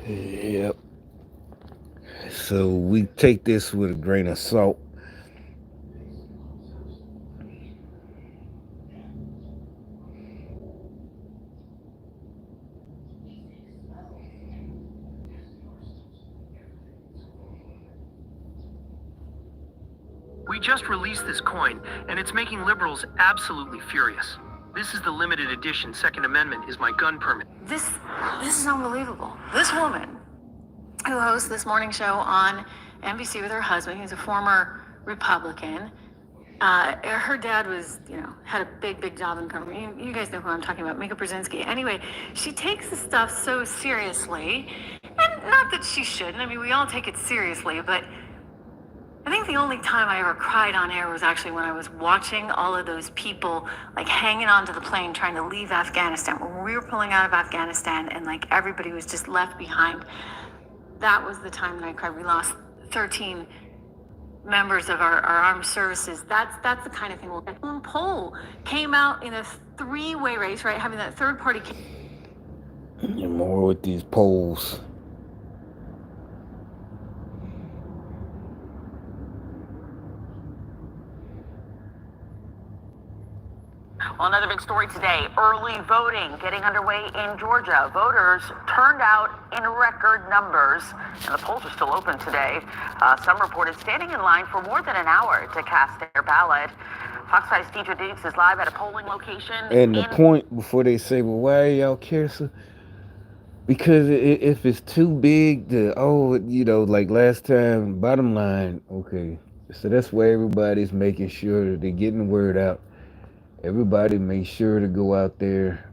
Yep. So we take this with a grain of salt. We just released this coin, and it's making liberals absolutely furious. This is the limited edition Second Amendment is my gun permit. This is unbelievable. This woman who hosts this morning show on NBC with her husband, who's a former Republican. Her dad was, had a big job in government. You guys know who I'm talking about, Mika Brzezinski. Anyway, she takes this stuff so seriously, and not that she shouldn't. I mean, we all take it seriously, but I think the only time I ever cried on air was actually when I was watching all of those people like hanging onto the plane trying to leave Afghanistan. When we were pulling out of Afghanistan and like everybody was just left behind. That was the time that I cried. We lost 13 members of our armed services. That's the kind of thing. One poll came out in a three-way race, right? Having that third party. And more with these polls. Well, another big story today, early voting getting underway in Georgia. Voters turned out in record numbers, and the polls are still open today. Some reported standing in line for more than an hour to cast their ballot. Fox 5's Deidre Diggs is live at a polling location. And the point before they say, well, why y'all care so? Because if it's too big to, like last time, bottom line, okay. So that's why everybody's making sure that they're getting the word out. Everybody make sure to go out there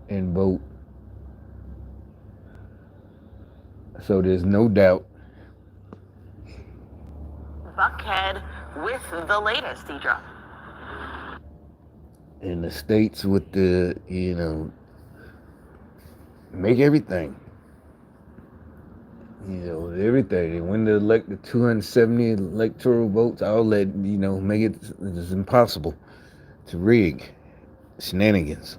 and vote. So there's no doubt. Buckhead with the latest, Deidre. In the states with the, make everything. Everything. And when they elect the 270 electoral votes, I'll let, make it it's impossible to rig. Shenanigans.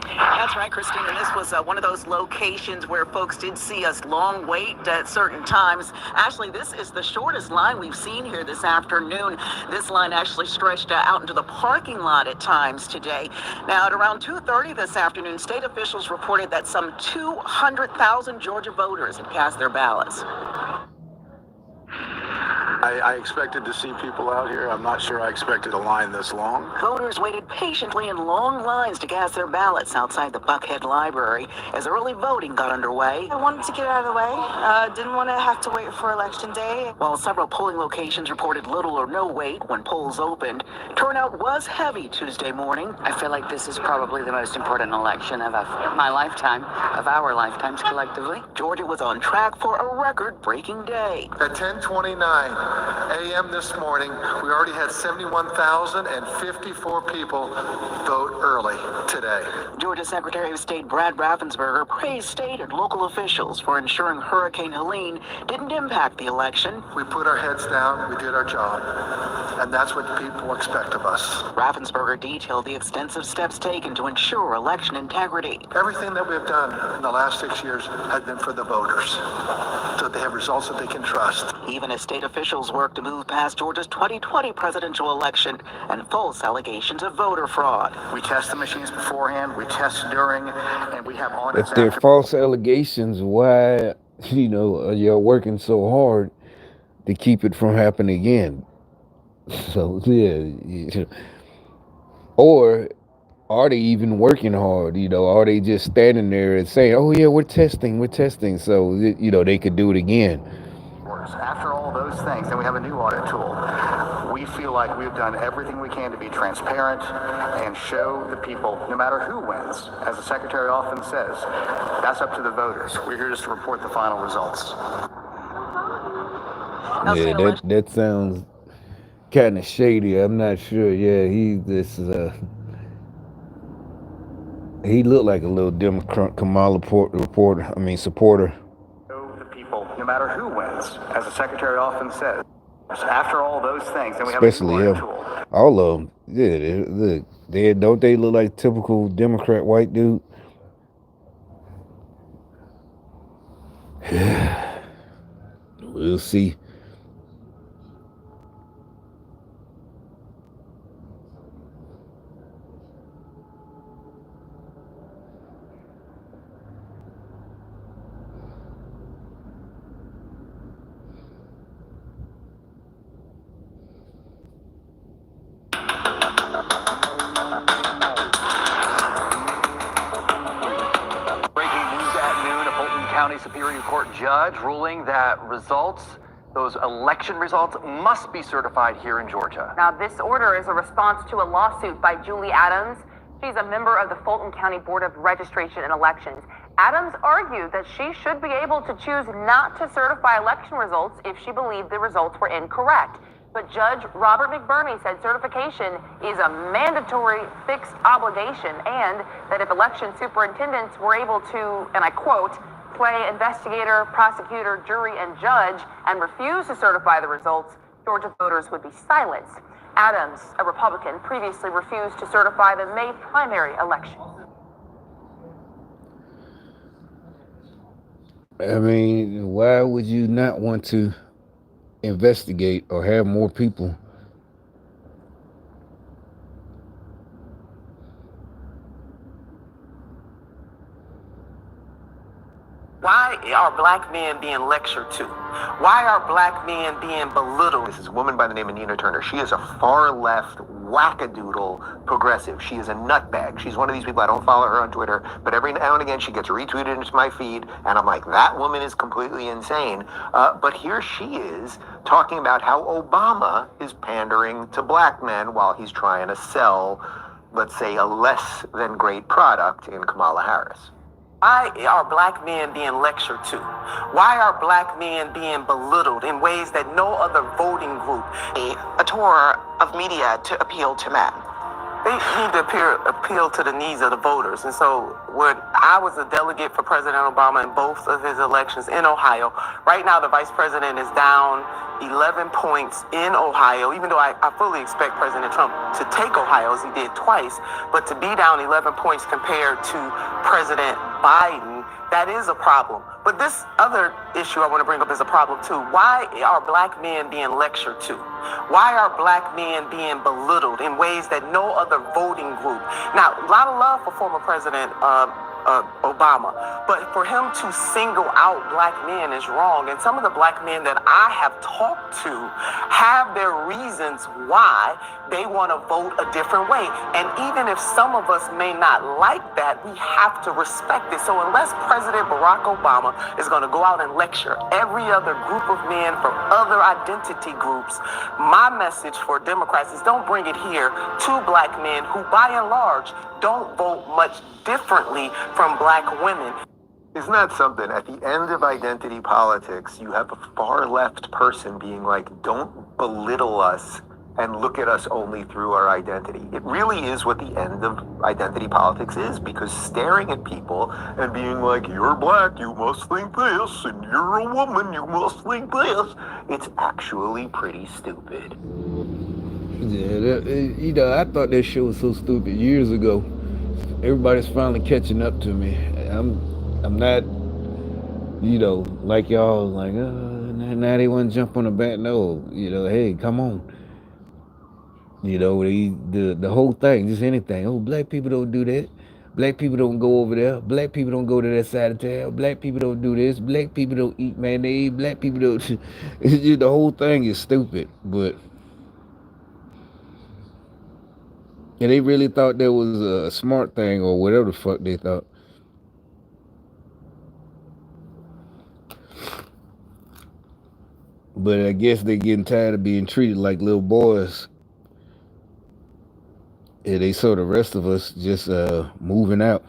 That's right, Christine. And this was one of those locations where folks did see us long wait at certain times. Ashley, this is the shortest line we've seen here this afternoon. This line actually stretched out into the parking lot at times today. Now, at around 2:30 this afternoon, state officials reported that some 200,000 Georgia voters had cast their ballots. I expected to see people out here. I'm not sure I expected a line this long. Voters waited patiently in long lines to cast their ballots outside the Buckhead Library as early voting got underway. I wanted to get it out of the way. Didn't want to have to wait for Election Day. While several polling locations reported little or no wait when polls opened, turnout was heavy Tuesday morning. I feel like this is probably the most important election of my lifetime, of our lifetimes collectively. Georgia was on track for a record-breaking day. At 10:29 a.m. this morning, we already had 71,054 people vote early today. Georgia Secretary of State Brad Raffensperger praised state and local officials for ensuring Hurricane Helene didn't impact the election. We put our heads down, we did our job, and that's what people expect of us. Raffensperger detailed the extensive steps taken to ensure election integrity. Everything that we've done in the last 6 years has been for the voters, so they have results that they can trust. Even as state officials work to move past Georgia's 2020 presidential election and false allegations of voter fraud. We test the machines beforehand, we test during, and we have audits. If they're false allegations, why, you're working so hard to keep it from happening again? So, yeah. Or are they even working hard? Are they just standing there and saying, oh, yeah, we're testing. So, they could do it again. After all those things, then we have a new audit tool. We feel like we've done everything we can to be transparent and show the people, no matter who wins, as the Secretary often says, that's up to the voters. We're here just to report the final results. Yeah, that sounds kind of shady. I'm not sure. Yeah, he looked like a little Democrat Kamala supporter. The people, no matter who wins, as the Secretary often says, after all those things, then we have especially a new him. tool. All of them. Yeah, they look like typical Democrat white dude. We'll see. Breaking news at noon, a Fulton County Superior Court judge ruling that those election results must be certified here in Georgia. Now, this order is a response to a lawsuit by Julie Adams. She's a member of the Fulton County Board of Registration and Elections. Adams argued that she should be able to choose not to certify election results if she believed the results were incorrect. But Judge Robert McBurney said certification is a mandatory fixed obligation, and that if election superintendents were able to, and I quote, play investigator, prosecutor, jury, and judge and refuse to certify the results, Georgia voters would be silenced. Adams, a Republican, previously refused to certify the May primary election. I mean, why would you not want to investigate or have more people? Why are black men being lectured to? Why are black men being belittled? This is a woman by the name of Nina Turner. She is a far left wackadoodle progressive. She is a nutbag. She's one of these people. I don't follow her on Twitter, but every now and again she gets retweeted into my feed, and I'm like, that woman is completely insane. But here she is talking about how Obama is pandering to black men while he's trying to sell, let's say, a less than great product in Kamala Harris. Why are black men being lectured to? Why are black men being belittled in ways that no other voting group? A tour of media to appeal to men. They need to appeal to the needs of the voters. And so when I was a delegate for President Obama in both of his elections in Ohio, right now the vice president is down 11 points in Ohio, even though I fully expect President Trump to take Ohio as he did twice, but to be down 11 points compared to President Biden, that is a problem. But this other issue I want to bring up is a problem too. Why are black men being lectured to? Why are black men being belittled in ways that no other voting group? Now, a lot of love for former President Obama, but for him to single out black men is wrong. And some of the black men that I have talked to have their reasons why they want to vote a different way. And even if some of us may not like that, we have to respect it. So unless President Barack Obama is going to go out and lecture every other group of men from other identity groups, my message for Democrats is don't bring it here to black men who, by and large, don't vote much differently from black women. Isn't that something? At the end of identity politics, you have a far left person being like, don't belittle us and look at us only through our identity. It really is what the end of identity politics is, because staring at people and being like, you're black, you must think this, and you're a woman, you must think this, it's actually pretty stupid. Yeah, I thought that show was so stupid years ago. Everybody's finally catching up to me. I'm not, like y'all, like, now they want to jump on the back. No, hey, come on. The whole thing, just anything. Oh, black people don't do that. Black people don't go over there. Black people don't go to that side of town. Black people don't do this. Black people don't eat mayonnaise. Black people don't. The whole thing is stupid. But and they really thought that was a smart thing or whatever the fuck they thought. But I guess they're getting tired of being treated like little boys. And they saw the rest of us just moving out.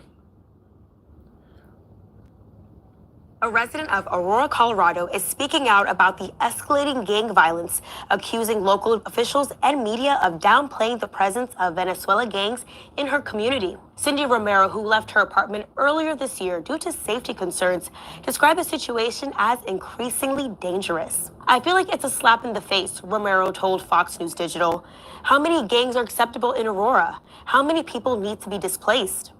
A resident of Aurora, Colorado, is speaking out about the escalating gang violence, accusing local officials and media of downplaying the presence of Venezuela gangs in her community. Cindy Romero, who left her apartment earlier this year due to safety concerns, described the situation as increasingly dangerous. I feel like it's a slap in the face, Romero told Fox News Digital. How many gangs are acceptable in Aurora? How many people need to be displaced?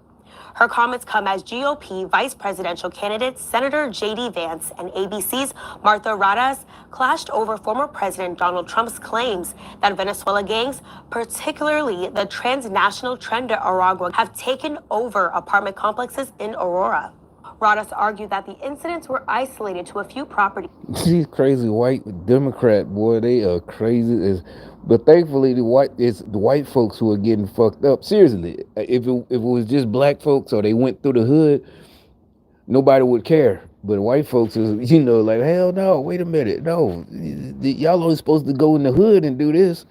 Her comments come as GOP vice presidential candidate Senator J.D. Vance and ABC's Martha Radas clashed over former President Donald Trump's claims that Venezuela gangs, particularly the transnational Tren de Aragua, have taken over apartment complexes in Aurora. Radas argued that the incidents were isolated to a few properties. These crazy white Democrat, boy, they are crazy. But thankfully, it's the white folks who are getting fucked up. Seriously, if it was just black folks or they went through the hood, nobody would care. But white folks is, like, hell no, wait a minute, no, y'all only supposed to go in the hood and do this.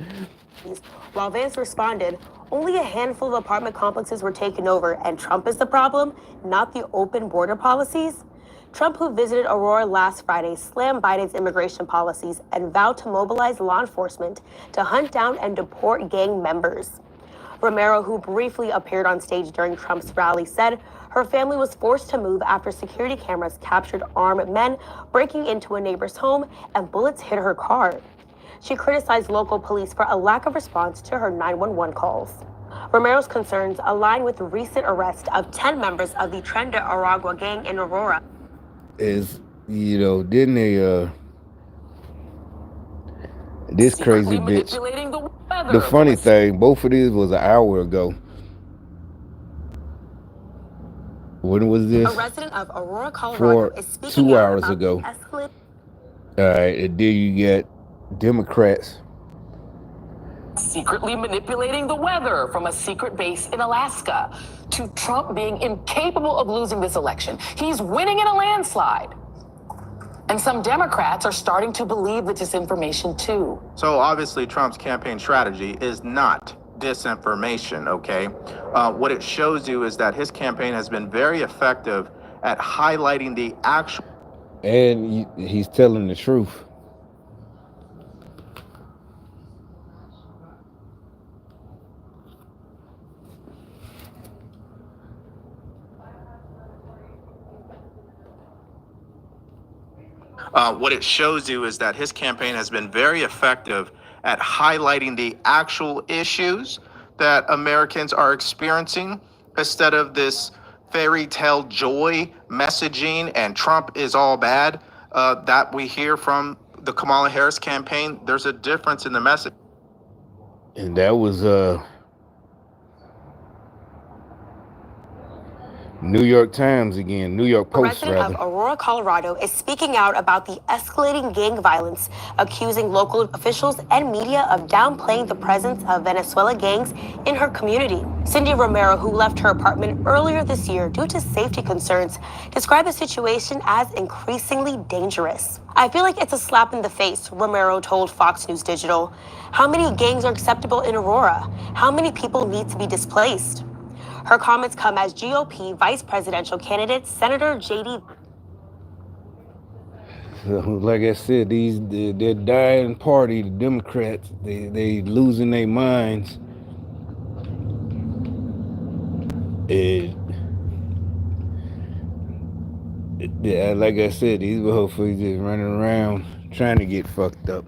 While Vance responded, only a handful of apartment complexes were taken over, and Trump is the problem, not the open border policies. Trump, who visited Aurora last Friday, slammed Biden's immigration policies and vowed to mobilize law enforcement to hunt down and deport gang members. Romero, who briefly appeared on stage during Trump's rally, said her family was forced to move after security cameras captured armed men breaking into a neighbor's home and bullets hit her car. She criticized local police for a lack of response to her 911 calls. Romero's concerns align with the recent arrest of 10 members of the Tren de Aragua gang in Aurora. Didn't they, this crazy bitch. The funny thing, both of these was an hour ago. When was this? A resident of Aurora, Colorado is speaking 2 out hours about ago. the All right, and then you get Democrats secretly manipulating the weather from a secret base in Alaska, to Trump being incapable of losing this election. He's winning in a landslide. And some Democrats are starting to believe the disinformation too. So obviously Trump's campaign strategy is not disinformation, okay? What it shows you is that his campaign has been very effective at highlighting the actual... and he's telling the truth. What it shows you is that his campaign has been very effective at highlighting the actual issues that Americans are experiencing instead of this fairy tale joy messaging and Trump is all bad that we hear from the Kamala Harris campaign. There's a difference in the message. And that was New York Times again, New York Post, rather. A resident of Aurora, Colorado is speaking out about the escalating gang violence, accusing local officials and media of downplaying the presence of Venezuela gangs in her community. Cindy Romero, who left her apartment earlier this year due to safety concerns, described the situation as increasingly dangerous. I feel like it's a slap in the face, Romero told Fox News Digital. How many gangs are acceptable in Aurora? How many people need to be displaced? Her comments come as GOP vice presidential candidate Senator J.D. Like I said, they're dying party, the Democrats, they losing their minds. Like I said, these motherfuckers just running around trying to get fucked up.